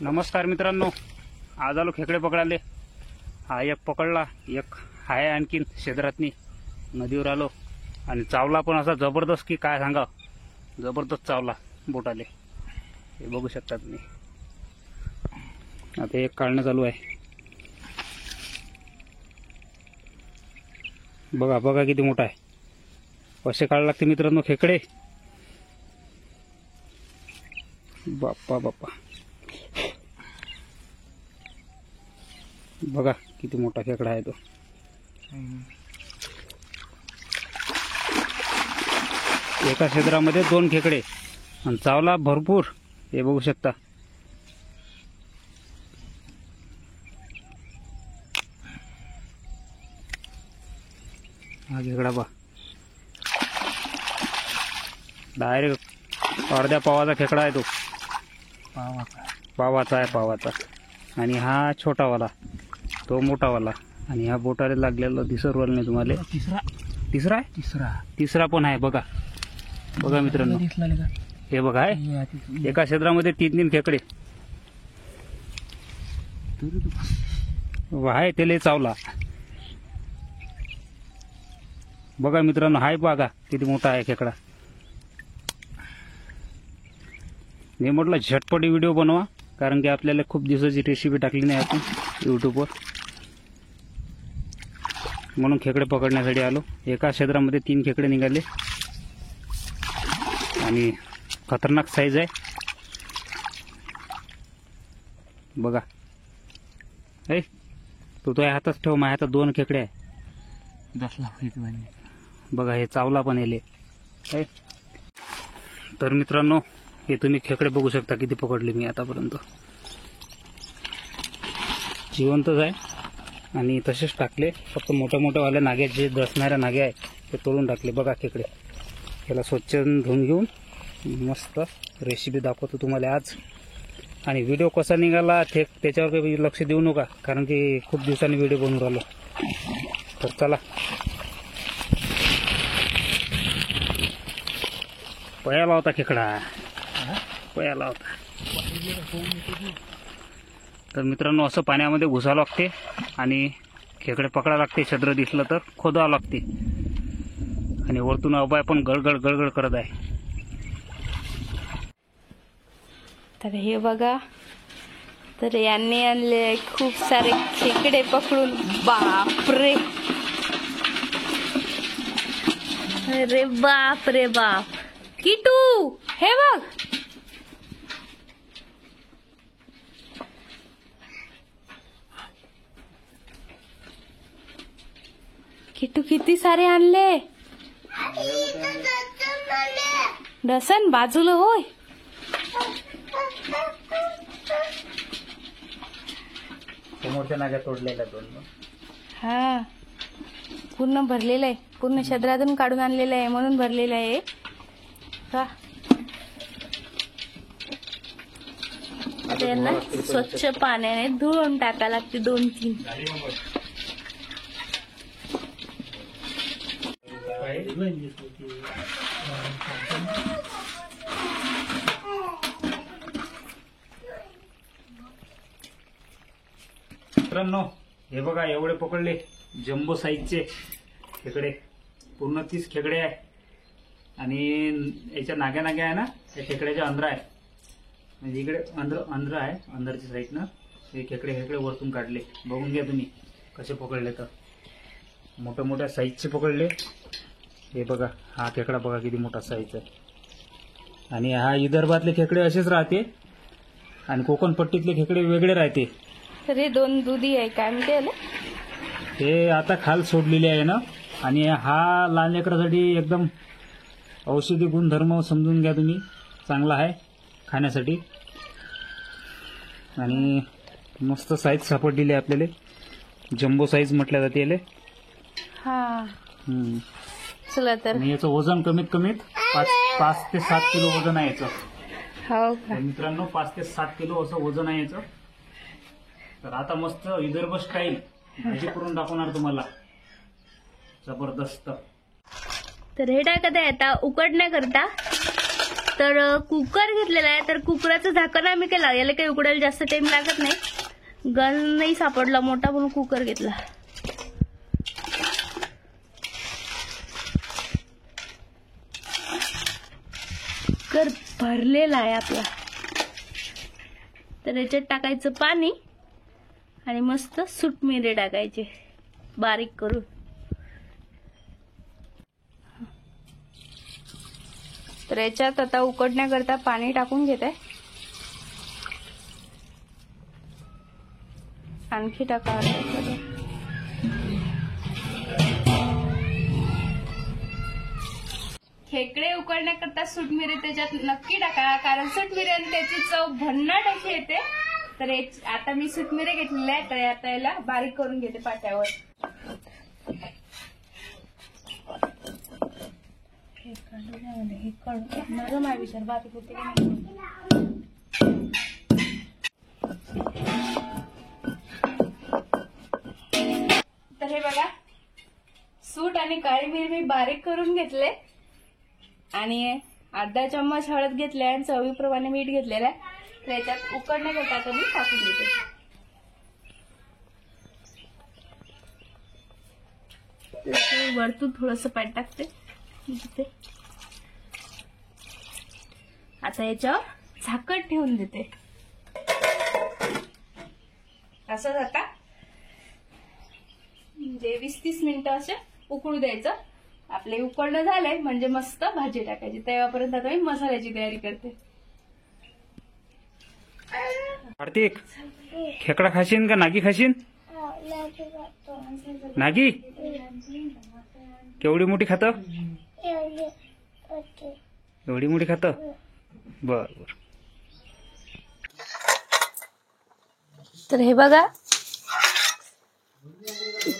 नमस्कार मित्रांनो, आज आलो खेकडे पकडाले. हा एक पकडला, एक आहे आणखीन शेजारातनी. नदीवर आलो आणि चावला पण असा जबरदस्त की काय सांगा, जबरदस्त चावला बोटाले. हे बघू शकता तुम्ही. आता एक काढणं चालू आहे. बघा बघा किती मोठा आहे. कसे काढायला लागते मित्रांनो खेकडे. बाप्पा बाप्पा, बघा किती मोठा खेकडा आहे तो. एका क्षेत्रामध्ये 2 खेकडे आणि चावला भरपूर. हे बघू शकता. हा खेकडा बा डायरेक्ट अर्ध्या पावाचा खेकडा आहे तो. पावाचा आहे, पावाचा. आणि हा छोटावाला, तो मोठावाला. आणि हा बोटाला लागलेला दिसरवाला नाही तुम्हाला. तिसरा आहे. तिसरा पण आहे. बघा बघा मित्रांनो, हे बघा आहे. एका क्षेत्रामध्ये 3 खेकडे आहे. त्याला चावला. बघा मित्रांनो, हाय बघा किती मोठा आहे खेकडा. मी म्हटलं झटपट व्हिडिओ बनवा, कारण की आपल्याला खूप दिवसाची रेसिपी टाकली नाही आपण यूट्यूबवर, म्हणून खेकडे पकडण्यासाठी आलो. एका क्षेत्रामध्ये 3 खेकडे निघाले आणि खतरनाक साईज आहे. बघा ए, तू तो हातात ठेव. माझ्या हातात 2 खेकडे आहे. बघा हे चावला पण येले. तर मित्रांनो, हे तुम्ही खेकडे बघू शकता किती पकडले मी आतापर्यंत. जिवंतच आहे आणि तसेच टाकले. फक्त मोठ्या मोठ्या वाल्या नाग्या, जे दसणाऱ्या नाग्या आहे ते तोडून टाकले. बघा खेकडे. त्याला स्वच्छ धुवून घेऊन मस्त रेसिपी दाखवतो तुम्हाला आज. आणि व्हिडिओ कसा निघाला त्याच्यावर काही लक्ष देऊ नका, कारण की खूप दिवसांनी व्हिडिओ बनवून राहिलो. तर चला, पयाला होता खेकडा, पयाला होता. तर मित्रांनो, असं पाण्यामध्ये घुसावं लागते आणि खेकडे पकडावं लागते. छद्र दिसलं तर खोदावं लागते. आणि वरतून अबाय पण गळगळ गळगळ करत आहे. तर हे बघा, तर यांनी आणले खूप सारे खेकडे पकडून. बापरे, अरे बाप रे बाप. किटू हे बघ, किटू किती सारे आणले. डसन बाजूला होय. समोरच्या नाग्या तोडलेल्या 2. हा, पूर्ण भरलेलं आहे. पूर्ण छद्रातून काढून आणलेलं आहे, म्हणून भरलेलं आहे. का त्यांना स्वच्छ पाण्याने धुवून टाका लागते 2-3. मित्रांनो, हे बघा एवढे पकडले जम्बो साईजचे खेकडे. पूर्ण 30 खेकडे आहे. आणि याच्या नाग्या नाग्या आहे ना, त्या खेकड्याच्या अंधरा आहे. म्हणजे इकडे अंधरा आहे. अंधरच्या साईडनं हे खेकडे वरतून काढले. बघून घ्या तुम्ही कसे पकडले. तर मोठ्या मोठ्या साईजचे पकडले. हे बघा, हा खेकडा बघा किती मोठा साईज आहे. आणि हा विदर्भातले खेकडे असेच राहते आणि कोकण पट्टीतले खेकडे वेगळे राहते. तर हे 2 दुधी आहे, काय म्हणते याला? हे आता खाल सोडलेले आहे ना. आणि हा लहान लेकरासाठी एकदम औषधी गुणधर्म समजून घ्या तुम्ही. चांगला आहे खाण्यासाठी. आणि मस्त साईज सापडलेली आहे आपल्याला. जम्बो साईज म्हटल्या जाते याला. हा, चला तर. आणि याचं वजन कमीत कमीत 5 ते 7 किलो वजन आहे याचं. हो का मित्रांनो, 5 ते 7 किलो असं वजन आहे याचं. तर आता मस्त विदर्भ स्टाईल भाजी करून दाखवणार तुम्हाला. जबरदस्त. तर हे टाकत आहे आता उकडण्याकरता तर कुकर घेतलेला आहे. तर कुकराचं झाकण आम्ही केलं, याला काही उकडायला जास्त टाइम लागत नाही. गन नाही सापडला मोठा म्हणून कुकर घेतला. कुकर भरलेला आहे आपला. तर याच्यात टाकायचं पाणी आणि मस्त सुट मिरे टाकायचे बारीक करून. तर याच्यात आता उकडण्याकरता पाणी टाकून घेत आहे. आणखी टाका. खेकडे उकडण्याकरता सुटमिरे त्याच्यात नक्की टाका, कारण सुटमिऱ्याने त्याची चव भन्नाट अशी येते. तर आता मी सुटमिरे घेतलेले आहे. तर आता याला बारीक करून घेते पाट्यावर. नरम आहे विचार, बारीक होते की नाही. तर हे बघा, सूट आणि काळी मिरी मी बारीक करून घेतले आणि अर्धा चम्मच हळद घेतली आणि चवीप्रमाणे मीठ घेतलेलं आहे. तर याच्यात उकडण्याकरता आता मी टाकून देते. वरतून थोडस पाणी टाकते. आता याच्यावर झाकण ठेवून देते. असं आता म्हणजे 20-30 मिनिटं असं उकळू द्यायचं. आपले उकळणं झालंय म्हणजे मस्त भाजी टाकायची. तेव्हापर्यंत आता मी मसाल्याची तयारी करते. कार्तिक, खेकडा खाशीन का नागी खाशीन? नागी केवढी मोठी खात? एवढी मोठी खात? बर बर. तर हे बघा,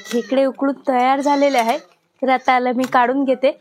खेकडे उकडून तयार झालेले आहे. तर आता याला मी काढून घेते.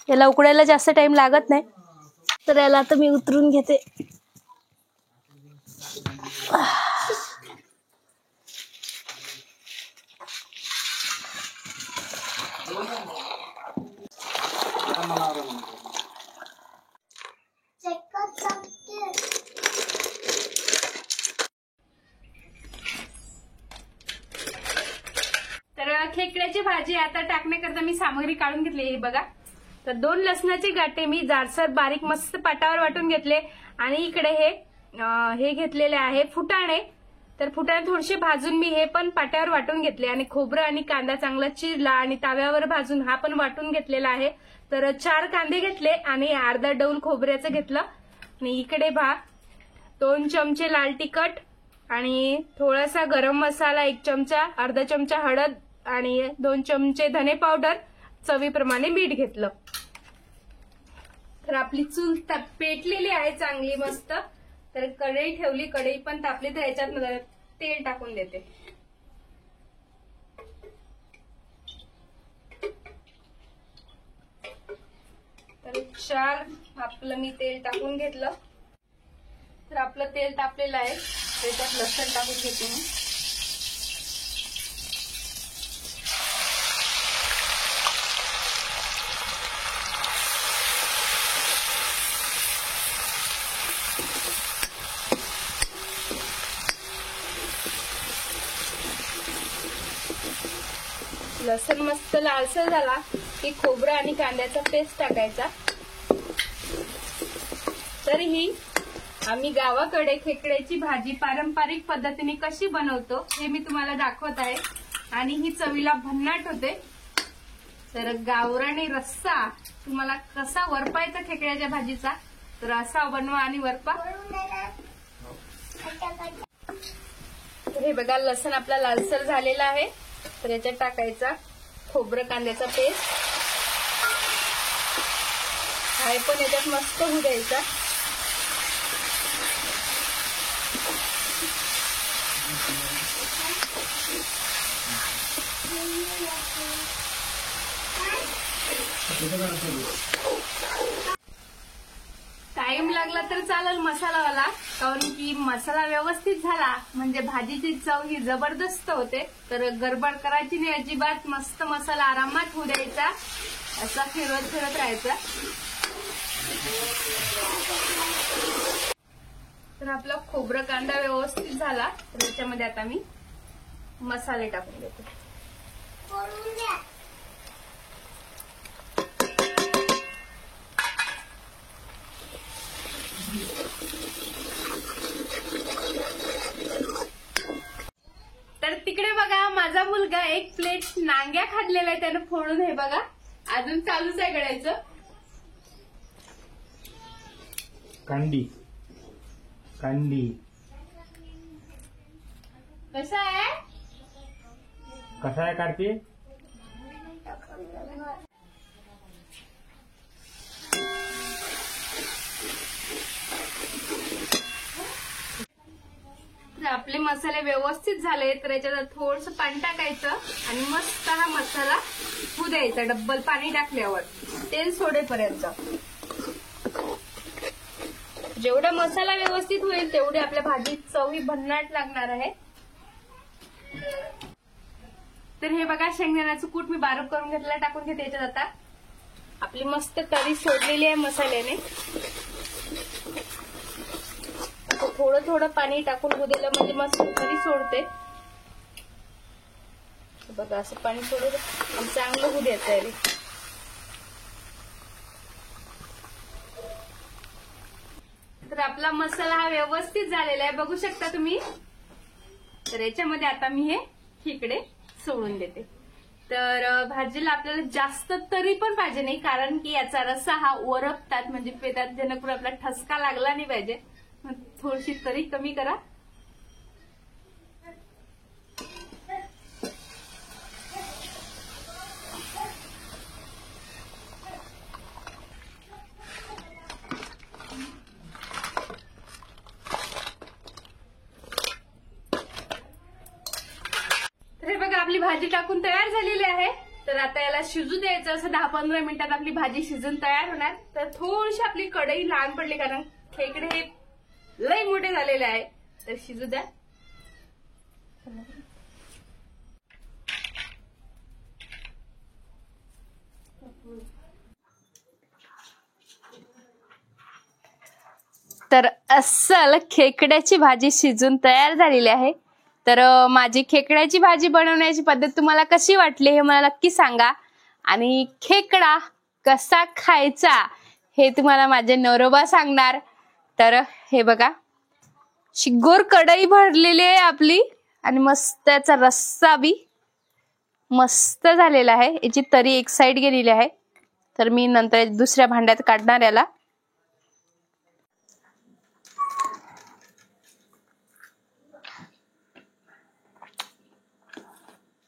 याला उकडायला जास्त टाइम लागत नाही. तर याला आता मी उतरून घेते. तर खेकड्याची भाजी आता टाकण्याकरता मी सामग्री काढून घेतली. हे बघा, तर 2 लसणाचे गाठे मी जाडसर बारीक मस्त पाटावर वाटून घेतले. आणि इकडे हे घेतलेले आहे फुटाणे. तर फुटाणे थोडेसे भाजून मी हे पण पाट्यावर वाटून घेतले. आणि खोबरं आणि कांदा चांगला चिरला आणि ताव्यावर भाजून हा पण वाटून घेतलेला आहे. तर 4 कांदे घेतले आणि अर्धा डौल खोबऱ्याचं घेतलं. आणि इकडे 2 चमचे लाल तिखट आणि थोडासा गरम मसाला 1 चमचा, अर्धा चमचा हळद आणि 2 चमचे धने पावडर, चवीप्रमाणे मीठ घेतलं. तर आपली चूल पेटलेली आहे चांगली मस्त. तर कढई ठेवली, कढई पण तापली. तर याच्यात तेल टाकून देते. तर 4 आपलं मी तेल टाकून घेतलं. तर आपलं तेल तापलेलं आहे. त्याच्यात लसूण टाकून घेते मी. लसूण मस्त लालसर झाला की खोबरं आणि कांद्याचा पेस्ट टाकायचा. तरीही आम्ही गावाकडे खेकड्याची भाजी पारंपरिक पद्धतीने कशी बनवतो हे मी तुम्हाला दाखवत आहे. आणि ही चवीला भन्नाट होते. तर गावरानी रस्सा तुम्हाला कसा वरपायचा खेकड्याच्या भाजीचा, तर असा बनवा आणि वरपा. तर हे बघा, लसूण आपला लालसर झालेला आहे. तर याच्यात टाकायचा खोबरं कांद्याचा पेस्ट. हा पण याच्यात मस्त होऊ द्यायचा. टाइम लागला तर चालेल मसालावाला, कारण की मसाला व्यवस्थित झाला म्हणजे भाजीची चव ही जबरदस्त होते. तर गडबड करायची नाही अजिबात, मस्त मसाला आरामात होऊ द्यायचा, असा फिरवत फिरत राहायचा. तर आपला खोबरं कांदा व्यवस्थित झाला, तर त्याच्यामध्ये आता मी मसाले टाकून देते. तर तिकडे बघा माझा मुलगा एक प्लेट नांग्या खाल्लेला आहे त्यानं फोडून. हे बघा अजून चालूच आहे गळायचं. कांडी कांडी कसं आहे? कसा आहे काढते? आपले मसाले व्यवस्थित झाले तर याच्यात थोडंसं पाणी टाकायचं आणि मस्त हा मसाला होऊ द्यायचा. डब्बल पाणी टाकल्यावर तेल सोडेपर्यंत. जेवढा मसाला व्यवस्थित होईल तेवढी आपल्या भाजीत चवी भन्नाट लागणार आहे. तर हे बघा शेंगदाण्याचं कूट मी बारीक करून घेतलं, टाकून घेते याच्यात. आता आपली मस्त तरी सोडलेली आहे मसाल्याने. थोडं थोडं पाणी टाकून होऊ दिलं म्हणजे मस्त तरी सोडते. बघा असं पाणी सोडून चांगलं होऊ द्यायचं आहे. तर आपला मसाला हा व्यवस्थित झालेला आहे, बघू शकता तुम्ही. तर याच्यामध्ये आता मी हे खेकडे सोडून देते. तर भाजीला आपल्याला जास्त तरी पण पाहिजे नाही, कारण की याचा रस्सा हा ओरपतात म्हणजे पेटात, जेणेकरून आपला ठसका लागला नाही पाहिजे. थोडीशी तरी कमी करा. तर हे बघा आपली भाजी टाकून तयार झालेली आहे. तर आता याला शिजू द्यायचं. असं 10-15 मिनिटात आपली भाजी शिजून तयार होणार. तर थोडीशी आपली कढई लहान पडली, कारण खेकडे हे लई मोठे झालेले आहे. तर शिजू द्या. तर अस्सल खेकड्याची भाजी शिजून तयार झालेली आहे. तर माझी खेकड्याची भाजी बनवण्याची पद्धत तुम्हाला कशी वाटली हे मला नक्की सांगा. आणि खेकडा कसा खायचा हे तुम्हाला माझे नवरोबा सांगणार. तर हे बघा शिगोर कढई भरलेली आहे आपली, आणि मस्त त्याचा रस्सा बी मस्त झालेला आहे. याची तरी एक साइड गेलेली आहे. तर मी नंतर दुसऱ्या भांड्यात काढणार याला.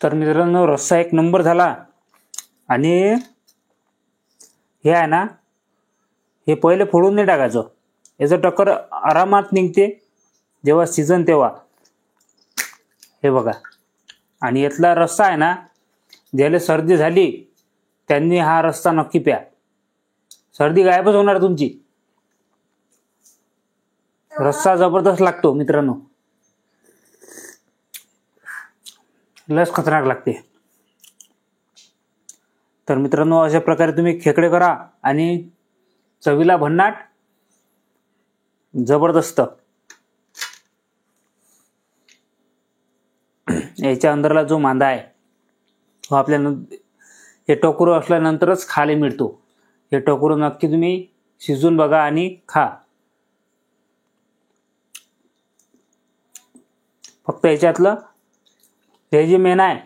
तर मित्रांनो रस्सा एक नंबर झाला. आणि हे आहे ना, हे पहिले फोडून नाही टाकायचं. याचं टक्कर आरामात निघते जेव्हा सीझन तेव्हा. हे बघा. आणि यातला रस्सा आहे ना, ज्याला सर्दी झाली त्यांनी हा रस्सा नक्की प्या, सर्दी गायबच होणार तुमची. रस्सा जबरदस्त लागतो मित्रांनो, लस खतरनाक लागते. तर मित्रांनो अशा प्रकारे तुम्ही खेकडे करा आणि चवीला भन्नाट जबरदस्त. याच्या अंदरला जो मांदा आहे तो आपल्या हे टोकरू असल्यानंतरच खायला मिळतो. हे टोकरू नक्की तुम्ही शिजून बघा आणि खा. फक्त याच्यातलं हे जे मेन आहे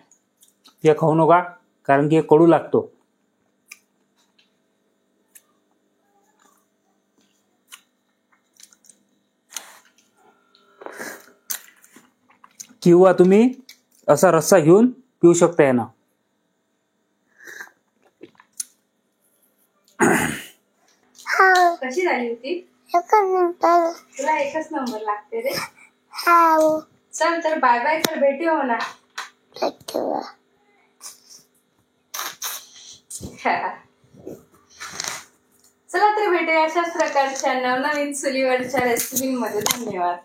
ते खाऊ नका, कारण की हे कडू लागतो. किंवा तुम्ही असा रस्सा घेऊन पिऊ शकता यानं. कशी झाली होती? तुला एकच नंबर लागते रे. चल तर बाय बाय कर, भेटूया म्हणा. चला तर भेटूया अशाच प्रकारच्या नवनवीन चुलीवरच्या रेसिपीमध्ये. धन्यवाद.